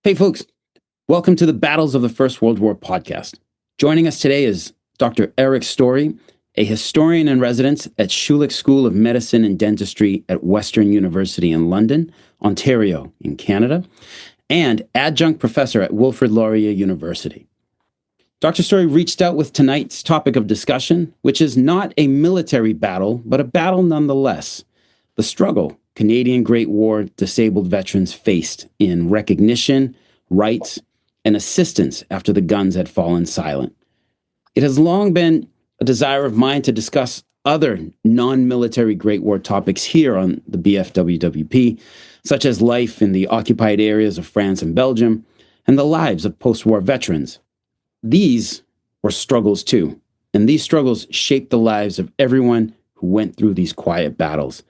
Hey, folks, welcome to the Battles of the First World War podcast. Joining us today is Dr. Eric Story, a historian in residence at Schulich School of Medicine and Dentistry at Western University in London, Ontario, in Canada, and adjunct professor at Wilfred Laurier University. Dr. Story reached out with tonight's topic of discussion, which is not a military battle, but a battle nonetheless. The struggle Canadian Great War disabled veterans faced in recognition, rights, and assistance after the guns had fallen silent. It has long been a desire of mine to discuss other non-military Great War topics here on the BFWWP, such as life in the occupied areas of France and Belgium, and the lives of post-war veterans. These were struggles too, and these struggles shaped the lives of everyone who went through these quiet battles,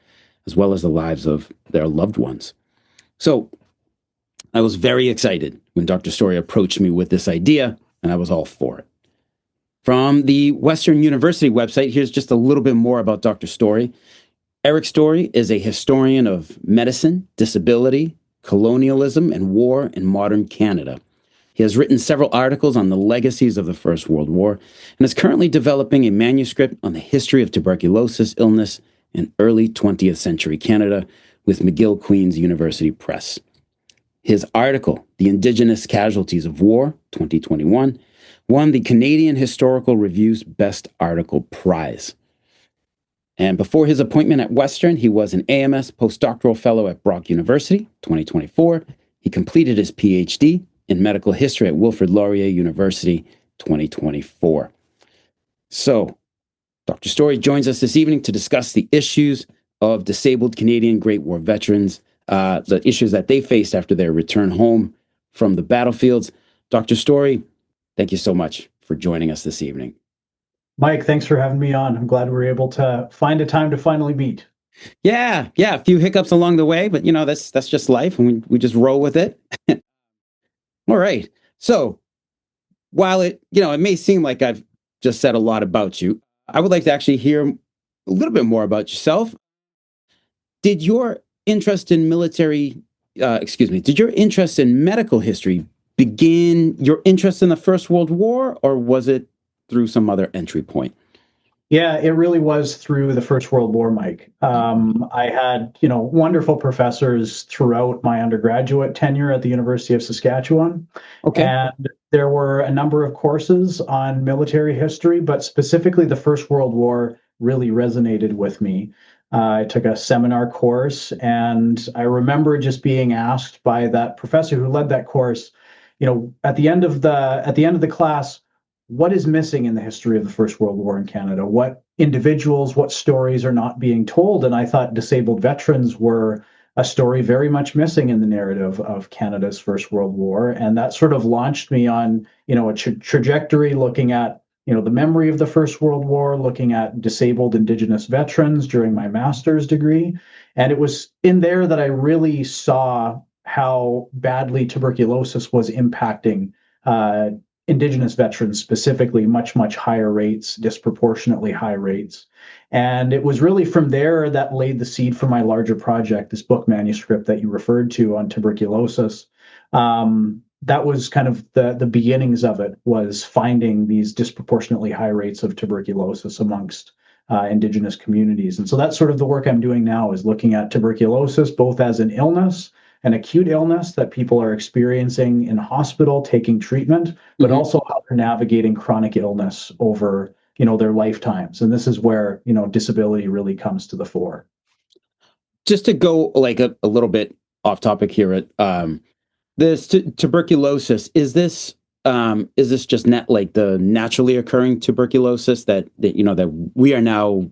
as well as the lives of their loved ones. So I was very excited when Dr. Story approached me with this idea, and I was all for it. From the Western University website, here's just a little bit more about Dr. Story. Eric Story is a historian of medicine, disability, colonialism, and war in modern Canada. He has written several articles on the legacies of the First World War and is currently developing a manuscript on the history of tuberculosis illness in early 20th century Canada with McGill Queen's University Press. His article, The Indigenous Casualties of War, 2021, won the Canadian Historical Review's Best Article Prize. And before his appointment at Western, he was an AMS postdoctoral fellow at Brock University, 2024. He completed his PhD in medical history at Wilfred Laurier University, 2024. So, Dr. Story joins us this evening to discuss the issues of disabled Canadian Great War veterans, the issues that they faced after their return home from the battlefields. Dr. Story, thank you so much for joining us this evening. Mike, thanks for having me on. I'm glad we were able to find a time to finally meet. Yeah, a few hiccups along the way, but that's just life, and we just roll with it. All right. So, while it may seem like I've just said a lot about you, I would like to actually hear a little bit more about yourself. Did your interest in did your interest in medical history begin your interest in the First World War, or was it through some other entry point? Yeah, it really was through the First World War, Mike. I had, wonderful professors throughout my undergraduate tenure at the University of Saskatchewan. Okay. And there were a number of courses on military history, but specifically the First World War really resonated with me. I took a seminar course, and I remember just being asked by that professor who led that course, at the end of the class, what is missing in the history of the First World War in Canada? What individuals, what stories are not being told? And I thought disabled veterans were a story very much missing in the narrative of Canada's First World War. And that sort of launched me on, a trajectory looking at, the memory of the First World War, looking at disabled Indigenous veterans during my master's degree. And it was in there that I really saw how badly tuberculosis was impacting Indigenous veterans specifically, much, much higher rates, disproportionately high rates. And it was really from there that laid the seed for my larger project, this book manuscript that you referred to on tuberculosis. That was kind of the beginnings of it, was finding these disproportionately high rates of tuberculosis amongst Indigenous communities. And so that's sort of the work I'm doing now, is looking at tuberculosis both as an illness, an acute illness that people are experiencing in hospital, taking treatment, but also how they're navigating chronic illness over, their lifetimes. And this is where, disability really comes to the fore. Just to go like a little bit off topic here, this tuberculosis, is this just like the naturally occurring tuberculosis that we are now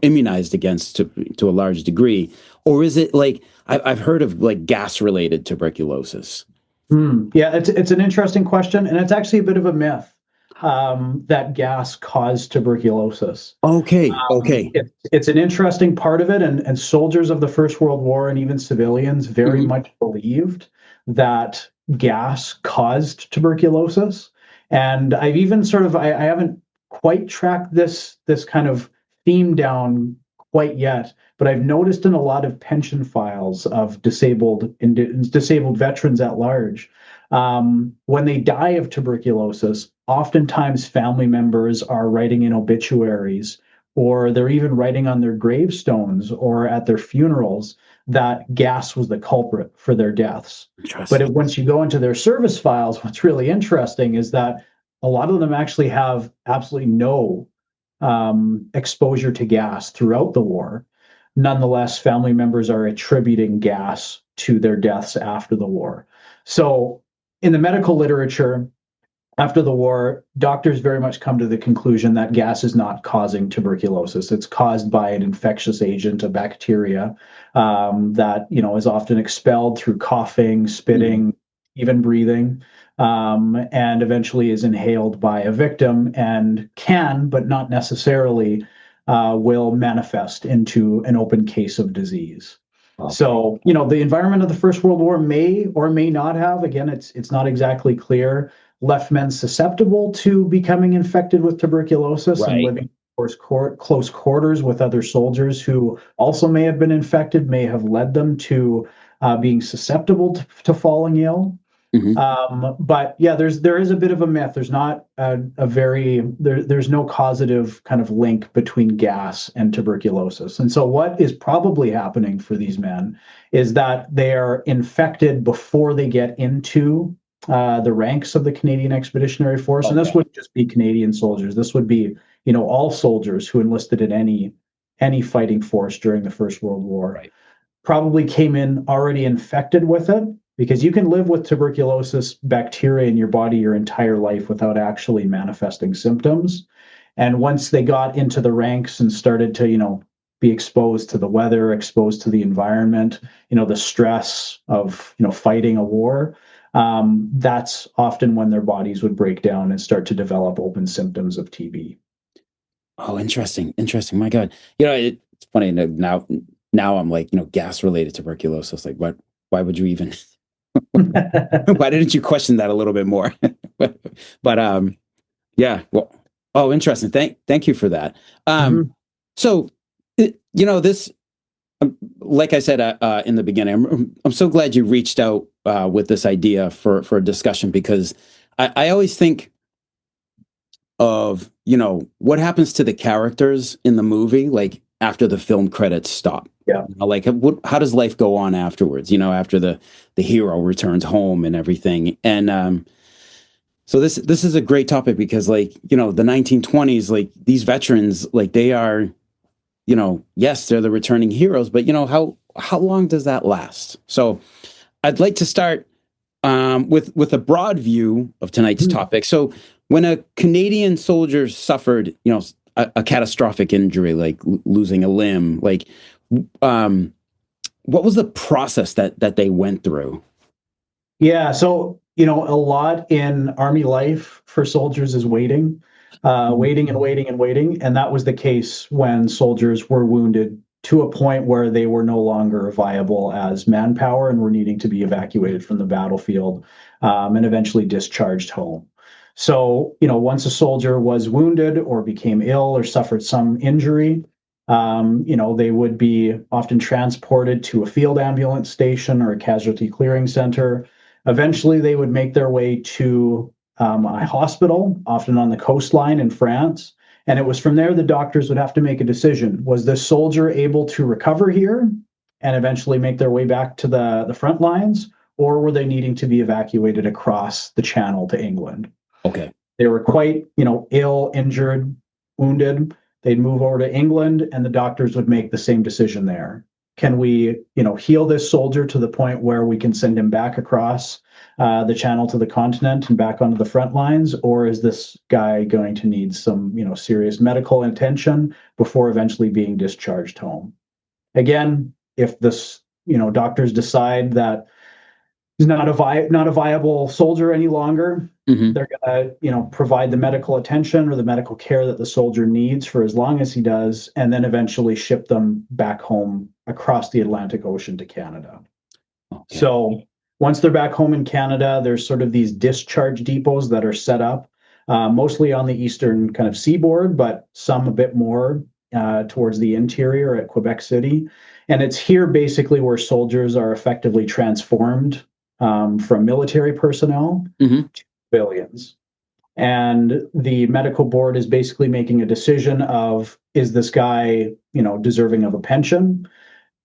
immunized against to a large degree, or is it like I've heard of like gas related tuberculosis? Yeah, it's an interesting question, and it's actually a bit of a myth that gas caused tuberculosis. Okay. It's an interesting part of it, and soldiers of the First World War and even civilians very much believed that gas caused tuberculosis. And I've even I haven't quite tracked this kind of theme down quite yet, but I've noticed in a lot of pension files of disabled veterans at large, when they die of tuberculosis, oftentimes family members are writing in obituaries, or they're even writing on their gravestones or at their funerals that gas was the culprit for their deaths. But once you go into their service files, what's really interesting is that a lot of them actually have absolutely no exposure to gas throughout the war. Nonetheless, family members are attributing gas to their deaths after the war. So, in the medical literature, after the war, doctors very much come to the conclusion that gas is not causing tuberculosis. It's caused by an infectious agent, a bacteria that is often expelled through coughing, spitting, even breathing, and eventually is inhaled by a victim and can, but not necessarily, will manifest into an open case of disease. Okay. So, the environment of the First World War may or may not have, again, it's not exactly clear, left men susceptible to becoming infected with tuberculosis and living close quarters with other soldiers who also may have been infected, may have led them to being susceptible to falling ill. But yeah, there is a bit of a myth. There's not there's no causative kind of link between gas and tuberculosis. And so what is probably happening for these men is that they are infected before they get into the ranks of the Canadian Expeditionary Force. Okay. And this wouldn't just be Canadian soldiers. This would be, all soldiers who enlisted in any fighting force during the First World War. Right. Probably came in already infected with it, because you can live with tuberculosis bacteria in your body your entire life without actually manifesting symptoms. And once they got into the ranks and started to, be exposed to the weather, exposed to the environment, the stress of, fighting a war, that's often when their bodies would break down and start to develop open symptoms of TB. Oh, interesting. My God. It's funny now I'm like, gas-related tuberculosis. Like, why would you even... Why didn't you question that a little bit more? but yeah. Well, oh, interesting. Thank you for that. So, this, like I said in the beginning, I'm so glad you reached out with this idea for a discussion, because I always think of what happens to the characters in the movie, like after the film credits stop. Yeah. Like, how does life go on afterwards? After the hero returns home and everything. And so this is a great topic, because, like, the 1920s, like, these veterans, like, they are, yes, they're the returning heroes, but how long does that last? So I'd like to start with a broad view of tonight's topic. So when a Canadian soldier suffered, a catastrophic injury, like losing a limb, like, what was the process that they went through? Yeah, so a lot in Army life for soldiers is waiting, waiting and waiting and waiting, and that was the case when soldiers were wounded to a point where they were no longer viable as manpower and were needing to be evacuated from the battlefield, and eventually discharged home. So, once a soldier was wounded or became ill or suffered some injury, they would be often transported to a field ambulance station or a casualty clearing center. Eventually, they would make their way to a hospital, often on the coastline in France. And it was from there the doctors would have to make a decision. Was the soldier able to recover here and eventually make their way back to the front lines, or were they needing to be evacuated across the channel to England? Okay. They were quite, ill, injured, wounded. They'd move over to England, and the doctors would make the same decision there. Can we, heal this soldier to the point where we can send him back across the channel to the continent and back onto the front lines? Or is this guy going to need some, serious medical attention before eventually being discharged home? Again, if this, doctors decide that he's not a viable soldier any longer, they're going to, provide the medical attention or the medical care that the soldier needs for as long as he does, and then eventually ship them back home across the Atlantic Ocean to Canada. Okay. So once they're back home in Canada, there's sort of these discharge depots that are set up, mostly on the eastern kind of seaboard, but some a bit more towards the interior at Quebec City. And it's here basically where soldiers are effectively transformed from military personnel Hmm. to civilians. And the medical board is basically making a decision of, is this guy, deserving of a pension?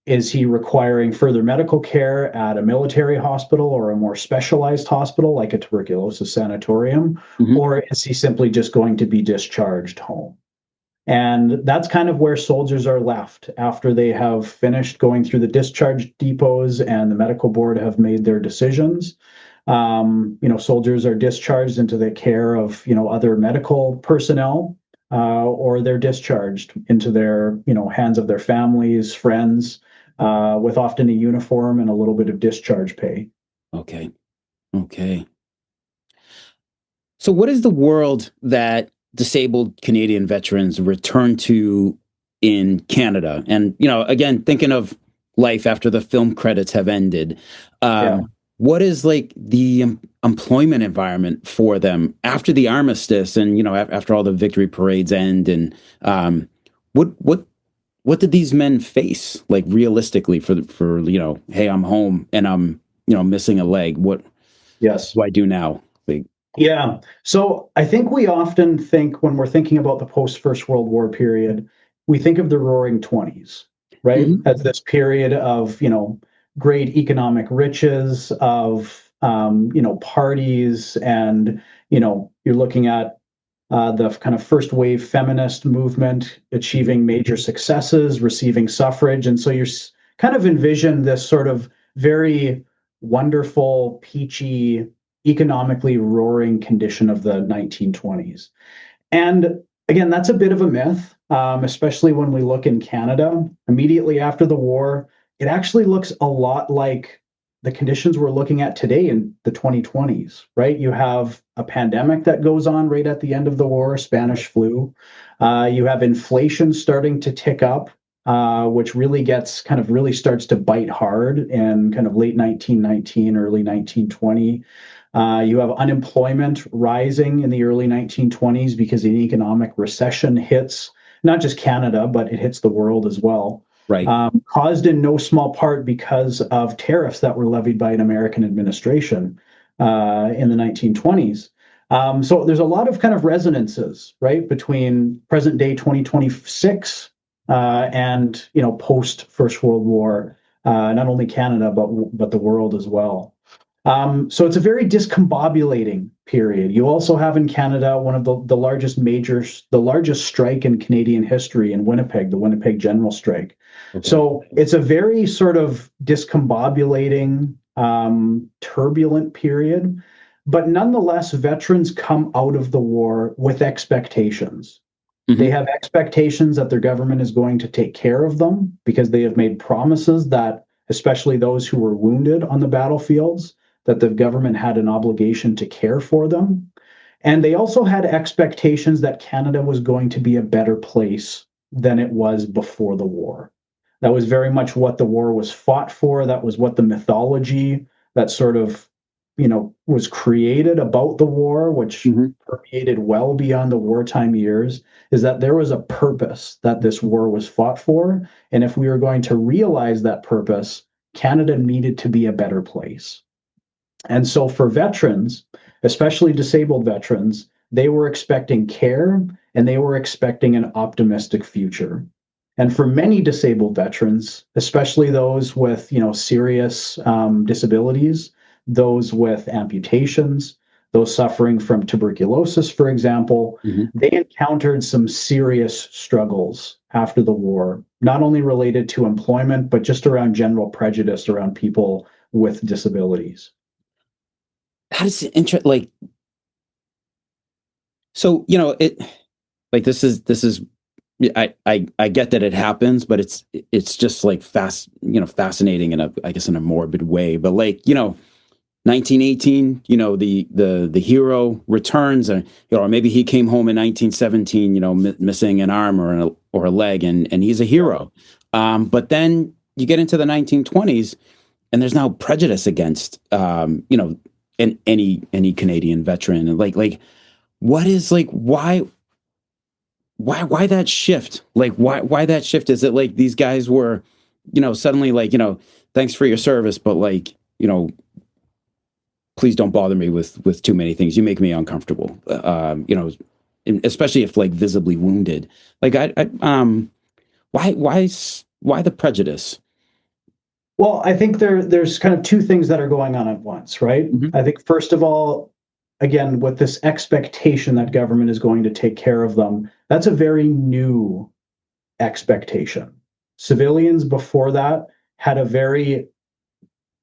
Is he requiring further medical care at a military hospital or a more specialized hospital like a tuberculosis sanatorium? Hmm. Or is he simply just going to be discharged home? And that's kind of where soldiers are left after they have finished going through the discharge depots and the medical board have made their decisions. Soldiers are discharged into the care of, other medical personnel, or they're discharged into their, hands of their families, friends, with often a uniform and a little bit of discharge pay. Okay. Okay. So, what is the world that disabled Canadian veterans return to in Canada? And, again, thinking of life after the film credits have ended, Yeah. what is like the employment environment for them after the armistice and, after all the victory parades end? And what, what, what did these men face, like realistically, hey, I'm home and I'm, missing a leg. What Yes. do I do now? Like, Yeah. So I think we often think when we're thinking about the post First World War period, we think of the Roaring Twenties, right? mhm. As this period of, great economic riches, of, parties, and, you're looking at the kind of first wave feminist movement achieving major successes, receiving suffrage. And so you're kind of envision this sort of very wonderful, peachy, economically roaring condition of the 1920s. And again, that's a bit of a myth, especially when we look in Canada. Immediately after the war, it actually looks a lot like the conditions we're looking at today in the 2020s, right? You have a pandemic that goes on right at the end of the war, Spanish flu. You have inflation starting to tick up, which really starts to bite hard in kind of late 1919, early 1920. You have unemployment rising in the early 1920s because an economic recession hits not just Canada, but it hits the world as well. Right. Caused in no small part because of tariffs that were levied by an American administration in the 1920s. So there's a lot of kind of resonances, right, between present day 2026 and post First World War, not only Canada but the world as well. So it's a very discombobulating period. You also have in Canada one of the the largest strike in Canadian history in Winnipeg, the Winnipeg General Strike. Okay. So it's a very sort of discombobulating, turbulent period. But nonetheless, veterans come out of the war with expectations. They Hmm. have expectations that their government is going to take care of them because they have made promises that, especially those who were wounded on the battlefields, that the government had an obligation to care for them. And they also had expectations that Canada was going to be a better place than it was before the war. That was very much what the war was fought for. That was what the mythology that sort of, was created about the war, which Hmm. permeated well beyond the wartime years, is that there was a purpose that this war was fought for. And if we were going to realize that purpose, Canada needed to be a better place. And so for veterans, especially disabled veterans, they were expecting care and they were expecting an optimistic future. And for many disabled veterans, especially those with serious disabilities, those with amputations, those suffering from tuberculosis, for example, Hmm. they encountered some serious struggles after the war, not only related to employment, but just around general prejudice around people with disabilities. How does it like so it like this is I get that it happens, but it's just like fascinating in a, I guess, in a morbid way. But 1918, the hero returns, or maybe he came home in 1917, missing an arm or a leg, and he's a hero. But then you get into the 1920s, and there's now prejudice against any Canadian veteran, and like what is like why why that shift? Like why that shift? Is it like these guys were, suddenly like, thanks for your service, but like, please don't bother me with too many things. You make me uncomfortable. Especially if like visibly wounded. Like why the prejudice? Well, I think there's kind of two things that are going on at once, right? Hmm. I think first of all, again, with this expectation that government is going to take care of them, that's a very new expectation. Civilians before that had a very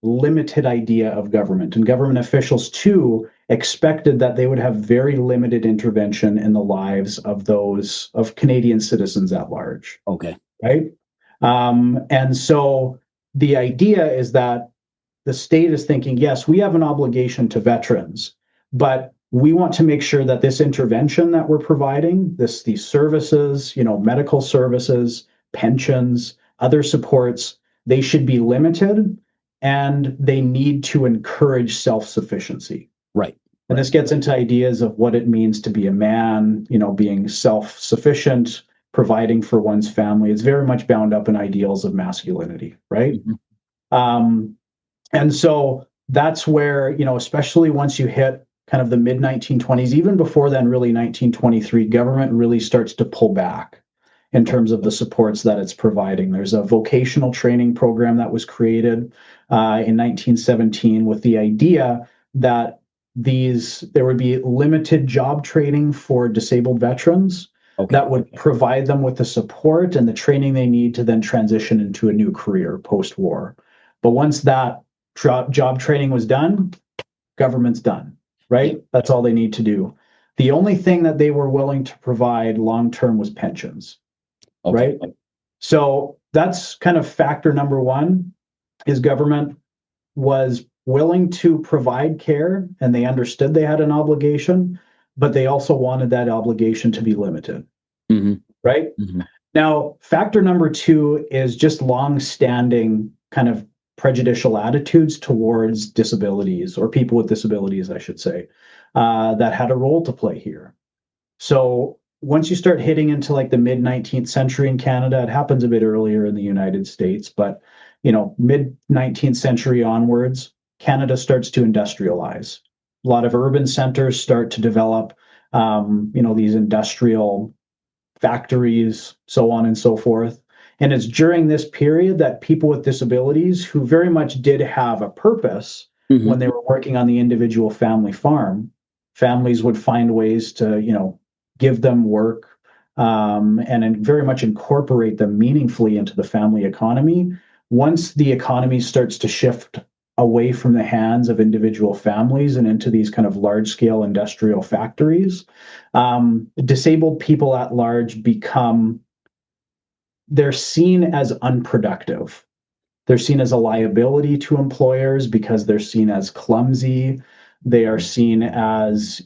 limited idea of government, and government officials too expected that they would have very limited intervention in the lives of those of Canadian citizens at large, Okay. right? And so the idea is that the state is thinking, yes, we have an obligation to veterans, but we want to make sure that this intervention that we're providing, these services, medical services, pensions, other supports, they should be limited and they need to encourage self-sufficiency. Right. And Right. this gets into ideas of what it means to be a man, being self-sufficient, providing for one's family. It's very much bound up in ideals of masculinity, right? Hmm. Um, and so that's where, especially once you hit kind of the mid 1920s, even before then, really 1923, government really starts to pull back in terms of the supports that it's providing. There's a vocational training program that was created in 1917 with the idea that there would be limited job training for disabled veterans Okay. that would provide them with the support and the training they need to then transition into a new career post-war. But once that job training was done, government's done, Yeah. right? That's all they need to do. The only thing that they were willing to provide long term was pensions, Okay. right? So that's kind of factor number one is government was willing to provide care and they understood they had an obligation, but they also wanted that obligation to be limited, Hmm. right? Hmm. Now, factor number two is just long-standing kind of prejudicial attitudes towards disabilities or people with disabilities, I should say, that had a role to play here. So once you start hitting into like the mid 19th century in Canada, it happens a bit earlier in the United States, but mid 19th century onwards, Canada starts to industrialize. A lot of urban centers start to develop, these industrial factories, so on and so forth. And it's during this period that people with disabilities who very much did have a purpose when Hmm. they were working on the individual family farm, families would find ways to, give them work and very much incorporate them meaningfully into the family economy. Once the economy starts to shift away from the hands of individual families and into these kind of large scale industrial factories, disabled people at large they're seen as unproductive. They're seen as a liability to employers because they're seen as clumsy. They are seen as,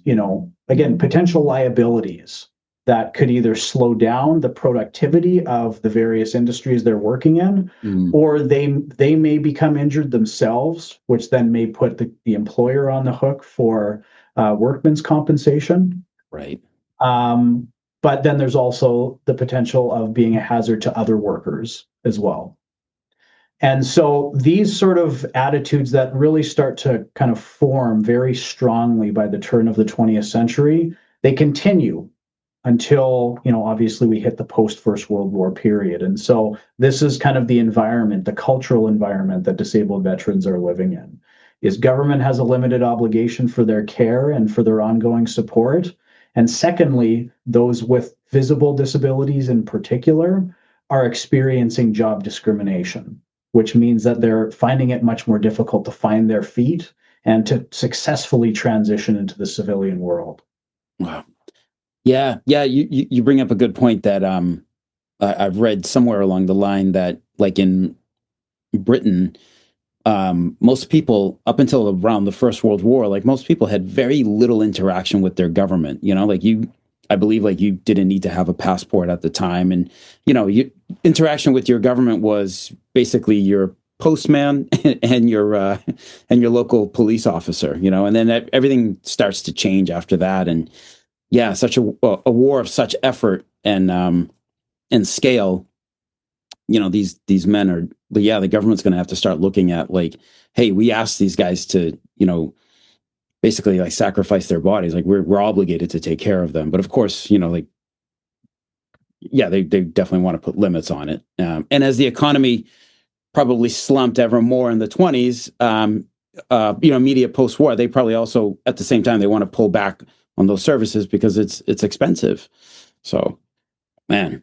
again, potential liabilities that could either slow down the productivity of the various industries they're working in, Hmm. or they may become injured themselves, which then may put the employer on the hook for workman's compensation. Right. Um, but then there's also the potential of being a hazard to other workers as well. And so these sort of attitudes that really start to kind of form very strongly by the turn of the 20th century, they continue until, obviously we hit the post First World War period. And so this is kind of the environment, the cultural environment that disabled veterans are living in. Is government has a limited obligation for their care and for their ongoing support. And secondly, those with visible disabilities in particular are experiencing job discrimination, which means that they're finding it much more difficult to find their feet and to successfully transition into the civilian world. Wow. Yeah. Yeah. You bring up a good point that I've read somewhere along the line that like in Britain, most people up until around the First World War, like most people had very little interaction with their government. Like I believe like you didn't need to have a passport at the time, and interaction with your government was basically your postman and your local police officer. And then everything starts to change after that, and yeah, such a war of such effort and scale. These men are, but yeah, the government's going to have to start looking at, like, hey, we asked these guys to, basically like sacrifice their bodies. Like we're obligated to take care of them. But of course, like, yeah, they definitely want to put limits on it. And as the economy probably slumped ever more in the 20s, media post-war, they probably also at the same time they want to pull back on those services because it's expensive. So, man.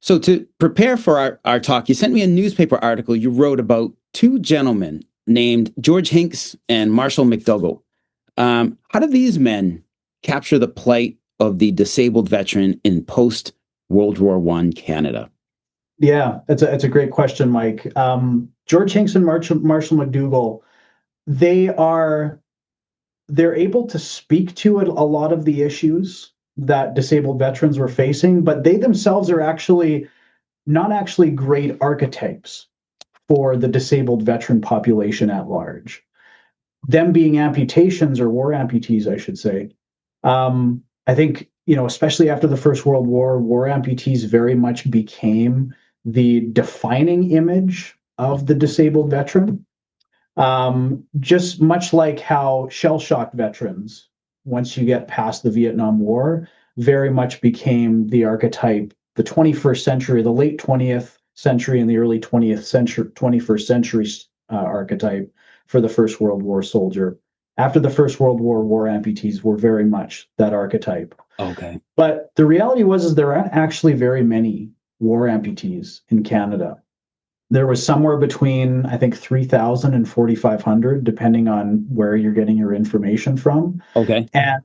So to prepare for our talk, you sent me a newspaper article you wrote about two gentlemen named George Hincks and Marshall McDougall. How do these men capture the plight of the disabled veteran in post World War I Canada? Yeah, it's a great question, Mike. George Hincks and Marshall McDougall, they are they're able to speak to a lot of the issues that disabled veterans were facing, but they themselves are actually not actually great archetypes for the disabled veteran population at large. Them being amputations or war amputees, I should say. I think, especially after the First World War, war amputees very much became the defining image of the disabled veteran. Just much like how shell shock veterans, once you get past the Vietnam War, very much became the archetype, the 21st century, the late 20th century and the early 20th century, 21st century archetype for the First World War soldier. After the First World War, war amputees were very much that archetype. Okay. But the reality is there aren't actually very many war amputees in Canada. There was somewhere between, I think, 3,000 and 4,500, depending on where you're getting your information from. Okay. And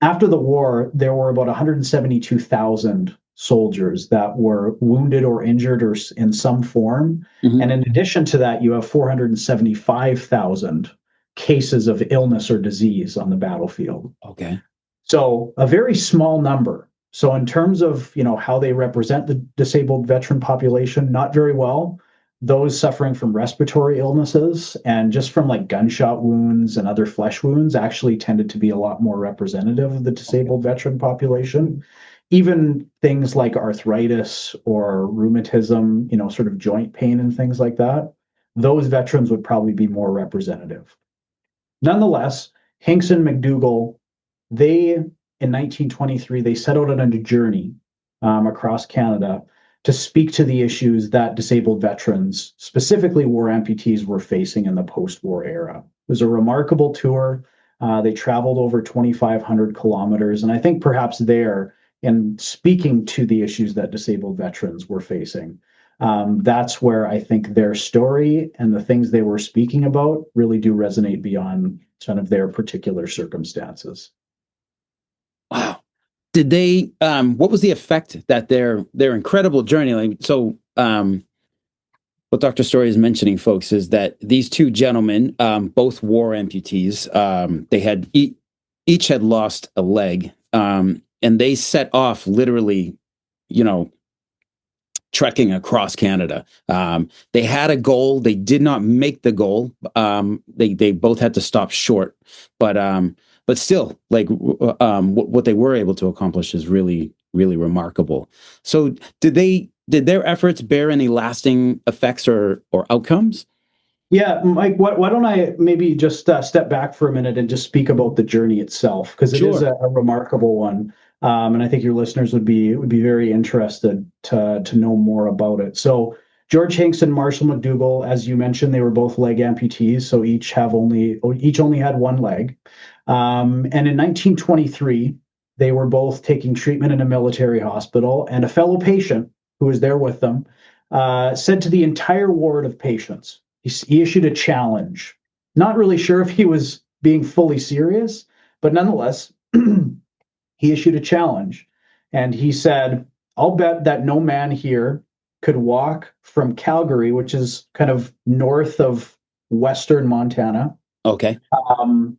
after the war, there were about 172,000 soldiers that were wounded or injured or in some form. Mm-hmm. And in addition to that, you have 475,000 cases of illness or disease on the battlefield. Okay. So a very small number. So in terms of, how they represent the disabled veteran population, not very well. Those suffering from respiratory illnesses and just from like gunshot wounds and other flesh wounds actually tended to be a lot more representative of the disabled veteran population. Even things like arthritis or rheumatism, sort of joint pain and things like that, those veterans would probably be more representative. Nonetheless, Hincks and McDougall, they, in 1923, they set out on a journey across Canada to speak to the issues that disabled veterans, specifically war amputees, were facing in the post-war era. It was a remarkable tour. They traveled over 2,500 kilometers, and I think perhaps there, in speaking to the issues that disabled veterans were facing, that's where I think their story and the things they were speaking about really do resonate beyond kind of their particular circumstances. Wow. Did they what was the effect that their incredible journey, like, so what Dr. Story is mentioning, folks, is that these two gentlemen, both war amputees, they had each had lost a leg, and they set off literally, you know, trekking across Canada. They had a goal. They did not make the goal. They both had to stop short, but still, like, what they were able to accomplish is really, really remarkable. So, did their efforts bear any lasting effects or outcomes? Yeah, Mike, why don't I maybe just step back for a minute and just speak about the journey itself, because it is Sure. a remarkable one, and I think your listeners would be very interested to know more about it. So George Hincks and Marshall McDougall, as you mentioned, they were both leg amputees, so each only had one leg, and in 1923 they were both taking treatment in a military hospital, and a fellow patient who was there with them said to the entire ward of patients. He issued a challenge. Not really sure if he was being fully serious, but nonetheless, he issued a challenge. And he said, I'll bet that no man here could walk from Calgary, which is kind of north of Western Montana, Okay. um,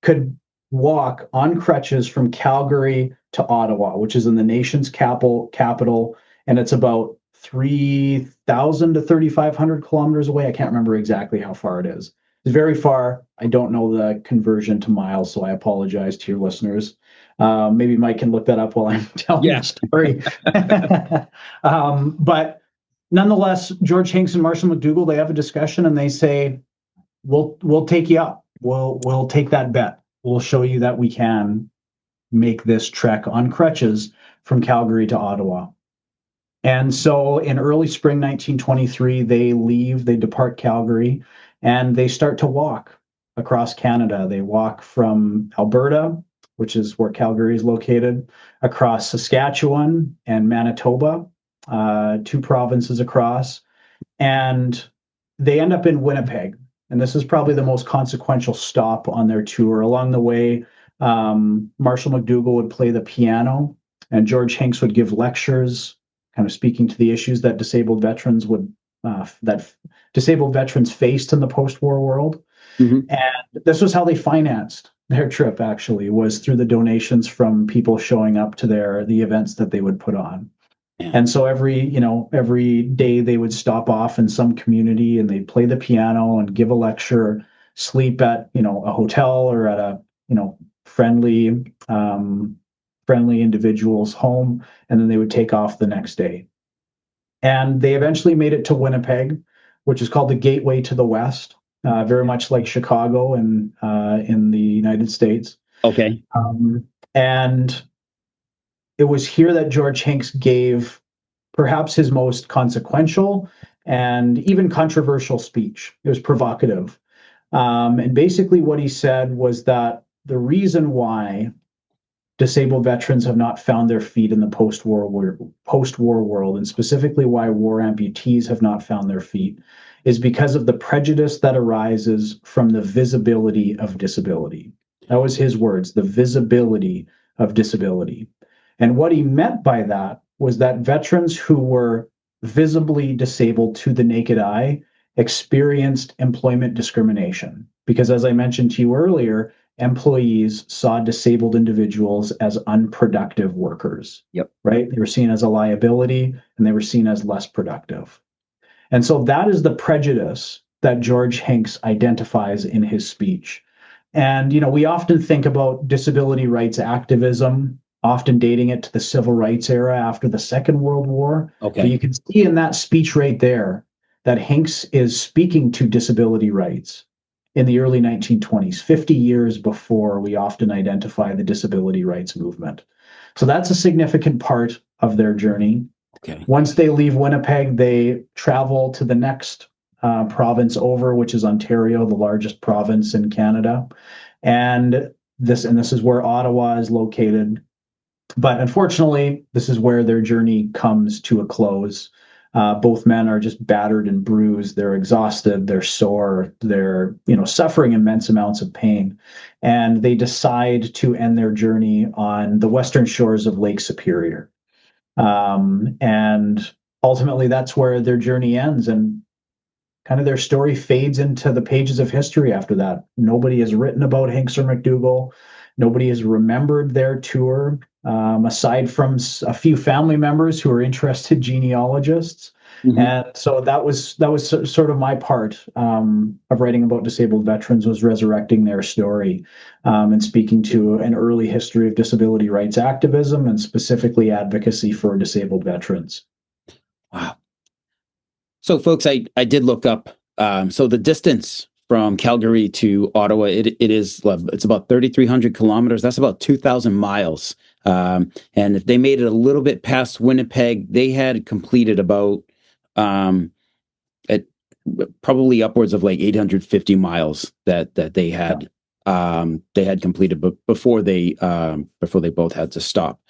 could walk on crutches from Calgary to Ottawa, which is in the nation's capital, and it's about 3,000 to 3,500 kilometers away. I can't remember exactly how far it is. It's very far. I don't know the conversion to miles, so I apologize to your listeners. Maybe Mike can look that up while I'm telling Yeah. the story. But nonetheless, George Hincks and Marshall McDougall, they have a discussion and they say, we'll take you up. We'll take that bet. We'll show you that we can make this trek on crutches from Calgary to Ottawa. And so in early spring 1923, they depart Calgary, and they start to walk across Canada. They walk from Alberta, which is where Calgary is located, across Saskatchewan and Manitoba, two provinces across, and they end up in Winnipeg. And this is probably the most consequential stop on their tour. Along the way, Marshall McDougall would play the piano, and George Hincks would give lectures, kind of speaking to the issues that disabled veterans faced in the post-war world. Mm-hmm. And this was how they financed their trip. Actually, was through the donations from people showing up to the events that they would put on. Yeah. And so every day they would stop off in some community and they'd play the piano and give a lecture, sleep at a hotel or at a friendly individual's home, and then they would take off the next day. And they eventually made it to Winnipeg, which is called the Gateway to the West, very much like Chicago in the United States. Okay. And it was here that George Hincks gave perhaps his most consequential and even controversial speech. It was provocative. And basically what he said was that the reason why disabled veterans have not found their feet in the post-war world, and specifically why war amputees have not found their feet, is because of the prejudice that arises from the visibility of disability. That was his words, the visibility of disability. And what he meant by that was that veterans who were visibly disabled to the naked eye experienced employment discrimination. Because as I mentioned to you earlier, employees saw disabled individuals as unproductive workers. Yep. Right? They were seen as a liability and they were seen as less productive. And so that is the prejudice that George Hincks identifies in his speech. And, we often think about disability rights activism, often dating it to the civil rights era after the Second World War. Okay. But you can see in that speech right there that Hincks is speaking to disability rights in the early 1920s, 50 years before we often identify the disability rights movement. So that's a significant part of their journey. Okay. Once they leave Winnipeg, they travel to the next province over, which is Ontario, the largest province in Canada. And this is where Ottawa is located. But unfortunately, this is where their journey comes to a close. Both men are just battered and bruised. They're exhausted. They're sore. They're, suffering immense amounts of pain. And they decide to end their journey on the western shores of Lake Superior. And ultimately, that's where their journey ends. And kind of their story fades into the pages of history after that. Nobody has written about Hincks or McDougall. Nobody has remembered their tour, aside from a few family members who are interested genealogists. Mm-hmm. And so that was sort of my part of writing about disabled veterans, was resurrecting their story and speaking to an early history of disability rights activism and specifically advocacy for disabled veterans. Wow. So, folks, I did look up. So the distance from Calgary to Ottawa, it's about 3,300 kilometers. That's about 2,000 miles. And if they made it a little bit past Winnipeg, they had completed about probably upwards of like 850 miles that they had completed, but before they both had to stop.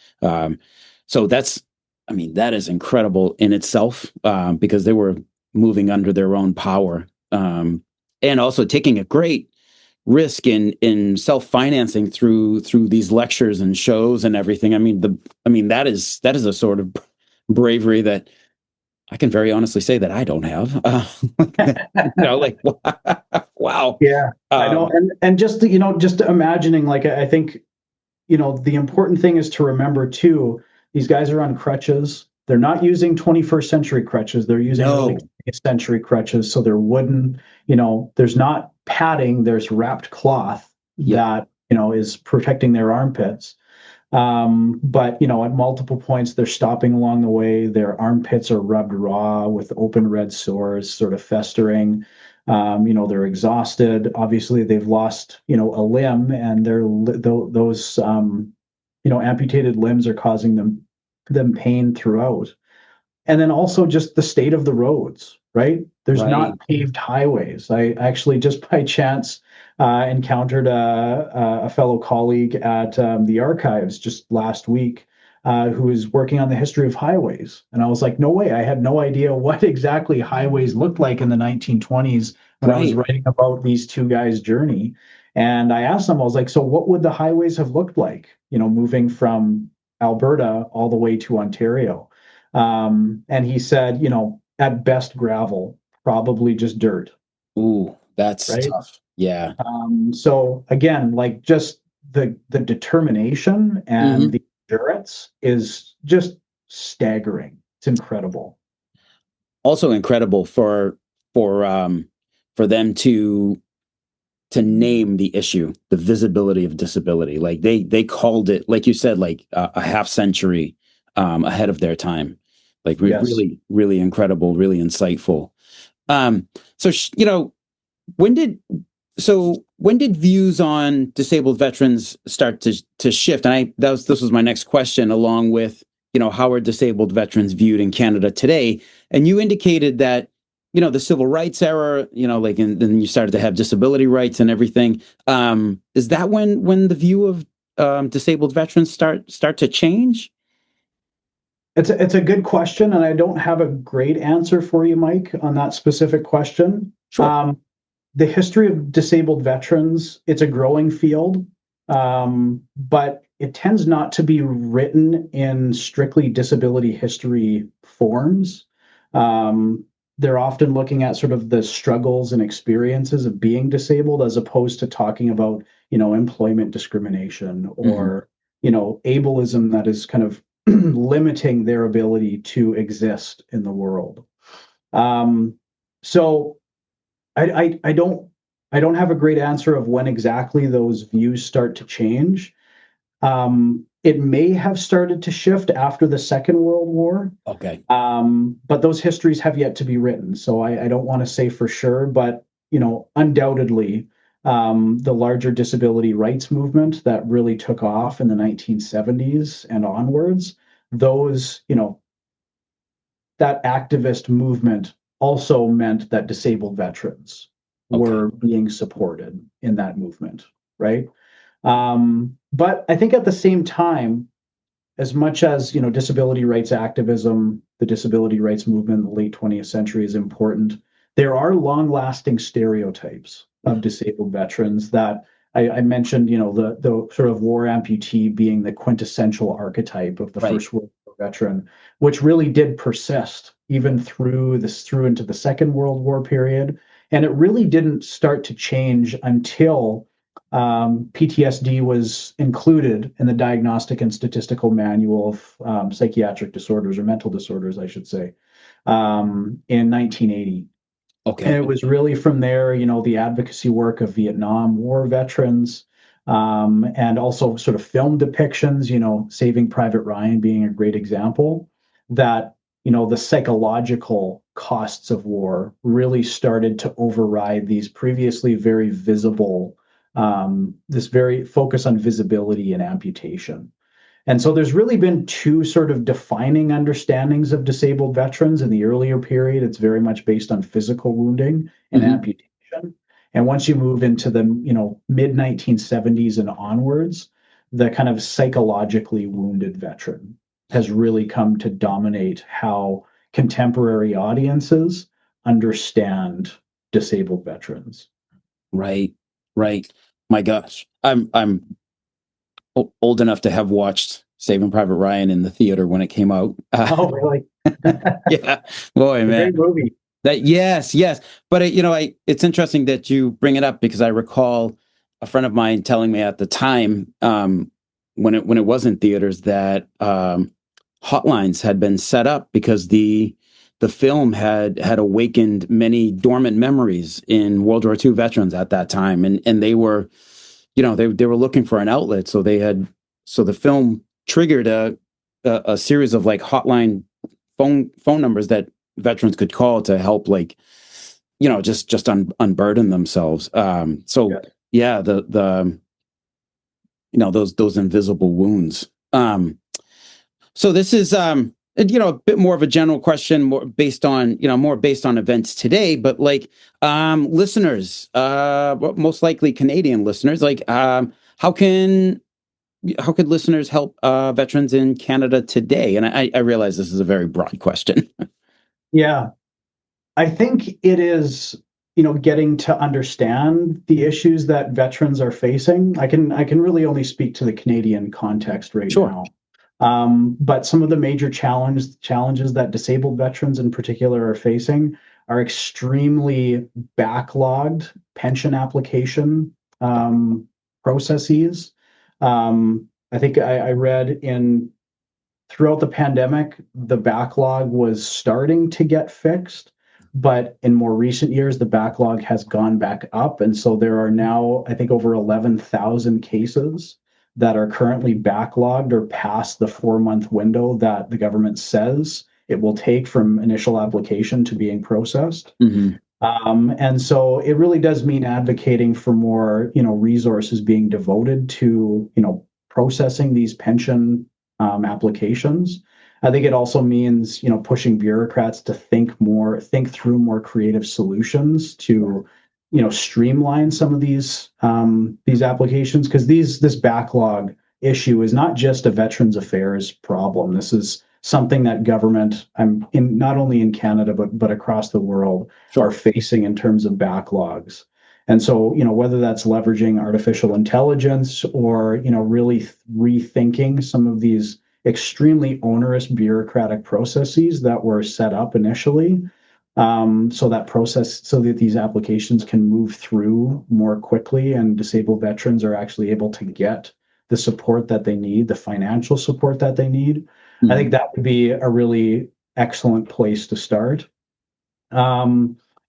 So that is incredible in itself, because they were moving under their own power, and also taking a great risk in self-financing through these lectures and shows and everything. That is a sort of bravery that I can very honestly say that I don't have. Wow. Yeah, I know. And just imagining, like, I think, the important thing is to remember too, these guys are on crutches. They're not using 21st century crutches. They're using early 20th century crutches. So they're wooden, there's not padding, there's wrapped cloth Yep. that, is protecting their armpits. But at multiple points, they're stopping along the way. Their armpits are rubbed raw with open red sores, sort of festering. They're exhausted. Obviously, they've lost, a limb, and those, amputated limbs are causing them pain throughout. And then also just the state of the roads, right? There's Right. not paved highways. I actually just by chance encountered a fellow colleague at the archives just last week who was working on the history of highways. And I was like, no way. I had no idea what exactly highways looked like in the 1920s when I was Right. writing about these two guys' journey. And I asked them, I was like, so what would the highways have looked like, moving from Alberta all the way to Ontario? And he said, at best gravel, probably just dirt, Ooh, that's right? tough. Yeah. So again, like just the determination and Hmm. the endurance is just staggering. It's incredible. Also incredible for um for them to name the issue, the visibility of disability. Like they called it, like you said, like a half century ahead of their time. Like Yes. really, really incredible, really insightful. Um, so when did when did views on disabled veterans start to shift? And this was my next question, along with how are disabled veterans viewed in Canada today? And you indicated that the civil rights era, like and then you started to have disability rights and everything. Is that when the view of disabled veterans start to change? It's a good question, and I don't have a great answer for you, Mike, on that specific question. Sure. Um, the history of disabled veterans, it's a growing field, but it tends not to be written in strictly disability history forms. Um, they're often looking at sort of the struggles and experiences of being disabled as opposed to talking about, employment discrimination Hmm. or, ableism that is kind of limiting their ability to exist in the world. Um, so I don't have a great answer of when exactly those views start to change. It may have started to shift after the Second World War, Okay. but those histories have yet to be written. So I don't want to say for sure, but undoubtedly, the larger disability rights movement that really took off in the 1970s and onwards, those that activist movement also meant that disabled veterans Okay. were being supported in that movement, right? But I think at the same time, as much as disability rights activism, the disability rights movement in the late 20th century is important, there are long-lasting stereotypes of disabled veterans that I mentioned. The sort of war amputee being the quintessential archetype of the Right. First World War veteran, which really did persist even through into the Second World War period, and it really didn't start to change until PTSD was included in the Diagnostic and Statistical Manual of Psychiatric Disorders or Mental Disorders, I should say, in 1980. And Okay. it was really from there, the advocacy work of Vietnam War veterans, and also sort of film depictions, Saving Private Ryan being a great example, that, the psychological costs of war really started to override these previously very visible, this very focus on visibility and amputation. And so there's really been two sort of defining understandings of disabled veterans. In the earlier period, it's very much based on physical wounding and Hmm. amputation. And once you move into the mid 1970s and onwards, the kind of psychologically wounded veteran has really come to dominate how contemporary audiences understand disabled veterans. Right. Right. My gosh. I'm old enough to have watched Saving Private Ryan in the theater when it came out. Oh, really? Yeah, boy, A great man. movie. That yes, yes. But it's interesting that you bring it up because I recall a friend of mine telling me at the time when it was in theaters that hotlines had been set up because the film had awakened many dormant memories in World War II veterans at that time, and they were, they were looking for an outlet. So the film triggered a series of like hotline phone numbers that veterans could call to help, like, just unburden themselves. So Yeah. yeah, the those invisible wounds. So this is a bit more of a general question, more based on events today, but like, listeners, most likely Canadian listeners, like, how could listeners help veterans in Canada today? And I realize this is a very broad question. Yeah. I think it is, getting to understand the issues that veterans are facing. I can really only speak to the Canadian context right Sure. now. But some of the major challenges that disabled veterans in particular are facing are extremely backlogged pension application processes. I think I read in throughout the pandemic, the backlog was starting to get fixed, but in more recent years, the backlog has gone back up. And so there are now, I think, over 11,000 cases that are currently backlogged or past the 4-month window that the government says it will take from initial application to being processed. Hmm. And so it really does mean advocating for more, resources being devoted to, processing these pension applications. I think it also means, pushing bureaucrats to think through more creative solutions to, streamline some of these applications, because this backlog issue is not just a Veterans Affairs problem. This is something that government, in not only in Canada but across the world, are Sure. facing in terms of backlogs. And so, whether that's leveraging artificial intelligence or, really rethinking some of these extremely onerous bureaucratic processes that were set up initially, so that these applications can move through more quickly and disabled veterans are actually able to get the support that they need, the financial support that they need. I think Hmm. that would be a really excellent place to start.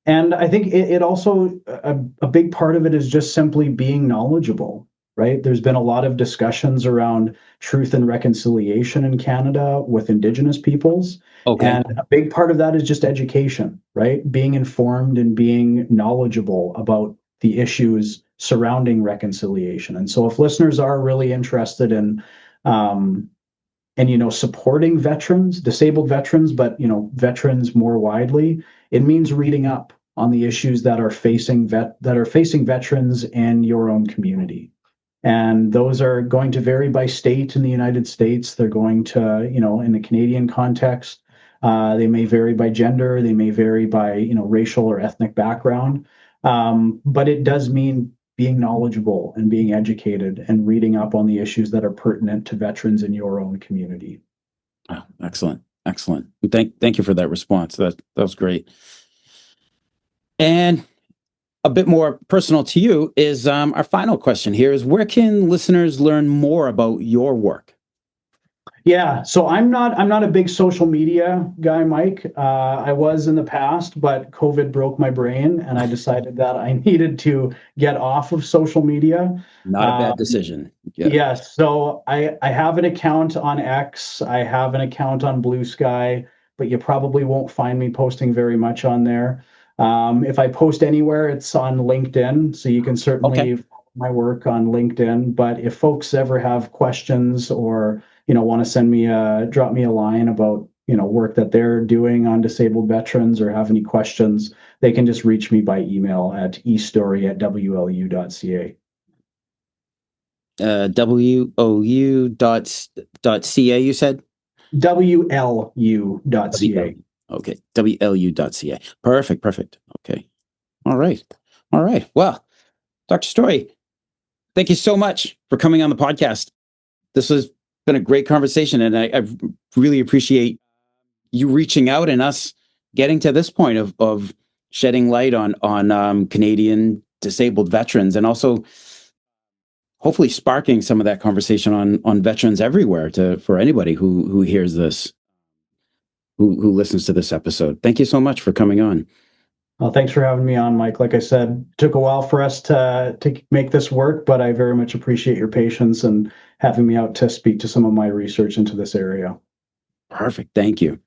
And I think it also, a big part of it is just simply being knowledgeable, right? There's been a lot of discussions around truth and reconciliation in Canada with Indigenous peoples. Okay. And a big part of that is just education, right? Being informed and being knowledgeable about the issues surrounding reconciliation. And so if listeners are really interested in, um, supporting veterans, disabled veterans, but veterans more widely, it means reading up on the issues that are facing veterans in your own community. And those are going to vary by state in the United States. They're going to, in the Canadian context, they may vary by gender, they may vary by, racial or ethnic background. But it does mean being knowledgeable and being educated and reading up on the issues that are pertinent to veterans in your own community. Oh, excellent. Excellent. Thank you for that response. That was great. And a bit more personal to you is, our final question here is, where can listeners learn more about your work? Yeah, so I'm not a big social media guy, Mike. I was in the past, but COVID broke my brain, and I decided that I needed to get off of social media. Not a Uh, bad decision. Yeah. yes, so I have an account on X, I have an account on BlueSky, but you probably won't find me posting very much on there. If I post anywhere, it's on LinkedIn, so you can Okay. certainly follow my work on LinkedIn. But if folks ever have questions or want to drop me a line about work that they're doing on disabled veterans or have any questions, they can just reach me by email at estory@wlu.ca. WOU.ca, you said? WLU.ca. WLU. Okay. WLU.ca. Perfect. Perfect. Okay. All right. All right. Well, Dr. Story, thank you so much for coming on the podcast. This has been a great conversation, and I really appreciate you reaching out and us getting to this point of shedding light on Canadian disabled veterans, and also hopefully sparking some of that conversation on veterans everywhere, to for anybody who hears this. who listens to this episode. Thank you so much for coming on. Well, thanks for having me on, Mike. Like I said, it took a while for us to make this work, but I very much appreciate your patience and having me out to speak to some of my research into this area. Perfect. Thank you.